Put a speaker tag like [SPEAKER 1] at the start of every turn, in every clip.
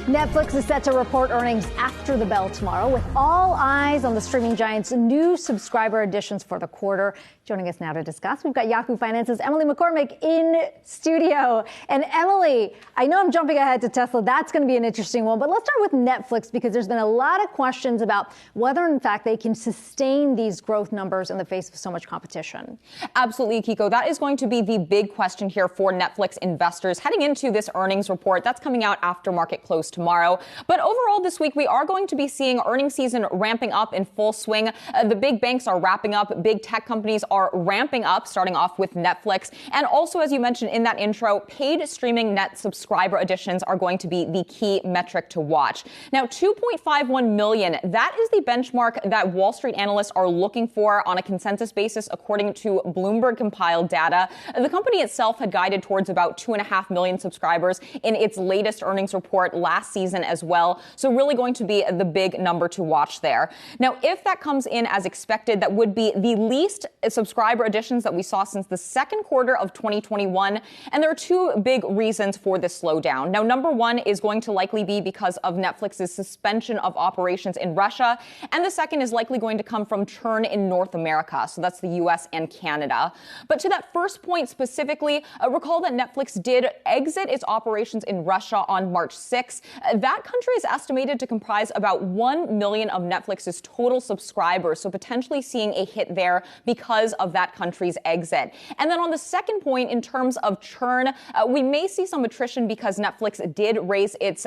[SPEAKER 1] Netflix is set to report earnings after the bell tomorrow, with all eyes on the streaming giant's new subscriber additions for the quarter. Joining us now to discuss, we've got Yahoo Finance's Emily McCormick in studio. And Emily, I know I'm jumping ahead to Tesla. That's going to be an interesting one. But let's start with Netflix, because there's been a lot of questions about whether, in fact, they can sustain these growth numbers in the face of so much competition.
[SPEAKER 2] Absolutely, Kiko. That is going to be the big question here for Netflix investors heading into this earnings report. That's coming out after market close tomorrow. But overall this week, we are going to be seeing earnings season ramping up in full swing. The big banks are wrapping up. Big tech companies are ramping up, starting off with Netflix. And also, as you mentioned in that intro, paid streaming net subscriber additions are going to be the key metric to watch. Now, 2.51 million, that is the benchmark that Wall Street analysts are looking for on a consensus basis, according to Bloomberg compiled data. The company itself had guided towards about 2.5 million subscribers in its latest earnings report last season as well. So really going to be the big number to watch there. Now, if that comes in as expected, that would be the least subscriber additions that we saw since the second quarter of 2021. And there are two big reasons for this slowdown. Now, number one is going to likely be because of Netflix's suspension of operations in Russia. And the second is likely going to come from churn in North America. So that's the US and Canada. But to that first point specifically, recall that Netflix did exit its operations in Russia on March 6th. That country is estimated to comprise about 1 million of Netflix's total subscribers, so potentially seeing a hit there because of that country's exit. And then on the second point, in terms of churn, we may see some attrition because Netflix did raise its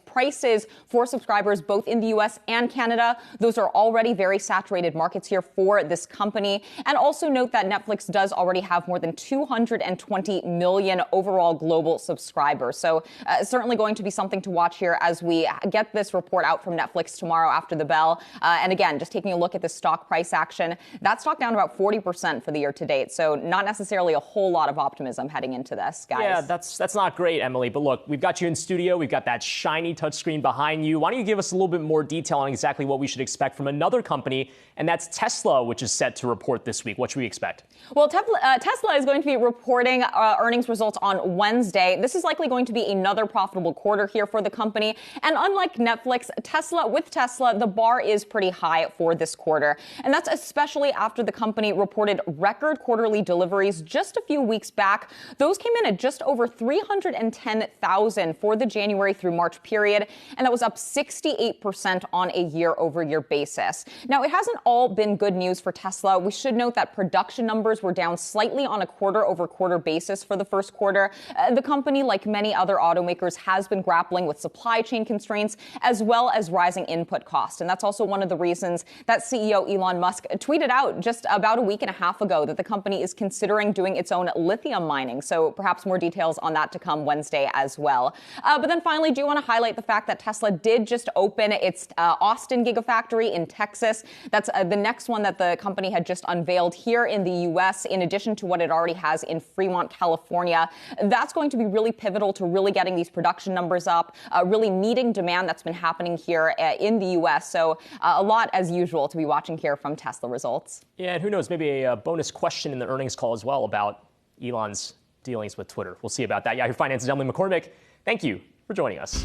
[SPEAKER 2] prices for subscribers both in the US and Canada. Those are already very saturated markets here for this company. And also note that Netflix does already have more than 220 million overall global subscribers. So certainly going to be something to watch here as we get this report out from Netflix tomorrow after the bell. And again, just taking a look at the stock price action, that stock down about 40% for the year to date. So not necessarily a whole lot of optimism heading into this, guys.
[SPEAKER 3] Yeah, that's not great, Emily. But look, we've got you in studio. We've got that shiny touchscreen behind you. Why don't you give us a little bit more detail on exactly what we should expect from another company, and that's Tesla, which is set to report this week. What should we expect?
[SPEAKER 2] Well, Tesla is going to be reporting earnings results on Wednesday. This is likely going to be another profitable quarter here for the company. And unlike Netflix, with Tesla, the bar is pretty high for this quarter. And that's especially after the company reported record quarterly deliveries just a few weeks back. Those came in at just over 310,000 for the January through March period. And that was up 68% on a year-over-year basis. Now, it hasn't all been good news for Tesla. We should note that production numbers were down slightly on a quarter-over-quarter basis for the first quarter. The company, like many other automakers, has been grappling with supply chain constraints as well as rising input costs. And that's also one of the reasons that CEO Elon Musk tweeted out just about a week and a half ago that the company is considering doing its own lithium mining. So perhaps more details on that to come Wednesday as well. But then finally, do want to highlight the fact that Tesla did just open its Austin Gigafactory in Texas. That's the next one that the company had just unveiled here in the U.S., in addition to what it already has in Fremont, California. That's going to be really pivotal to really getting these production numbers up, really meeting demand that's been happening here in the U.S. So a lot, as usual, to be watching here from Tesla results.
[SPEAKER 3] Yeah, and who knows, maybe a bonus question in the earnings call as well about Elon's dealings with Twitter. We'll see about that. Yahoo Finance's Emily McCormick, thank you for joining us.